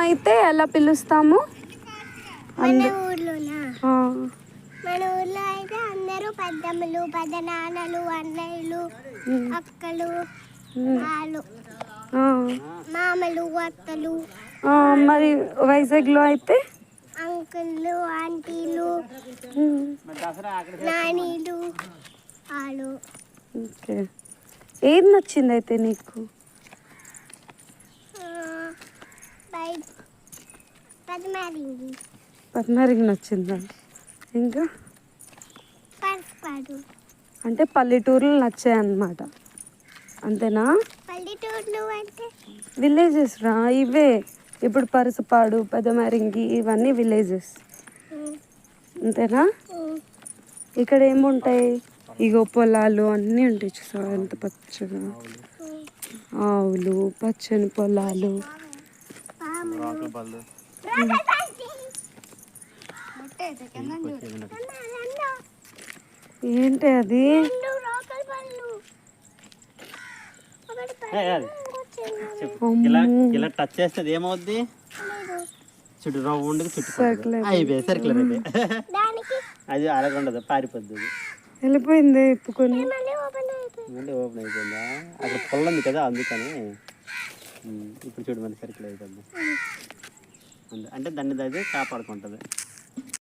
అయితే ఎలా పిలుస్తాము? మన ఊర్లోనా? మన ఊర్లో అయితే అందరూ పెద్దమ్మలు, పెద్ద నాన్నలు, అన్నయ్యలు, అక్కలు, వాళ్ళు మామలు, అత్తలు. మరి వైజాగ్లో అయితే అంకుళ్ళు, ఆంటీలు, నానీలు, వాళ్ళు. ఓకే. ఏది నచ్చింది అయితే నీకు? పద్మారింగ్ నచ్చిందా? ఇంకా అంటే పల్లెటూర్లు నచ్చాయి అన్నమాట, అంతేనా? పల్లెటూర్లు అంటే విలేజెస్ రా ఇవే. ఇప్పుడు పరసపాడు, పెదమరింగి ఇవన్నీ విలేజెస్, అంతేనా? ఇక్కడ ఏముంటాయి? ఇగో పొలాలు అన్నీ ఉంటాయి. చూసావా ఎంత పచ్చగా, ఆవులు, పచ్చని పొలాలు. ఏంటి అది? ఇలా టచ్ చేస్తే ఏమవుద్ది? చుట్టూ రౌండ్కి చుట్టూ అయిపోయి సర్కిల్ అయిపోయి అది అలాగుండదు, పారిపోద్ది. వెళ్ళిపోయింది ఇప్పుకొని. మళ్ళీ ఓపెన్ అయిపోయిందా? అక్కడ పొలం ఉంది కదా, అందుకని. ఇప్పుడు చూడు మళ్ళీ సర్కిల్ అయిపోద్ది. అంటే దాన్ని అది కాపాడుకుంటుంది.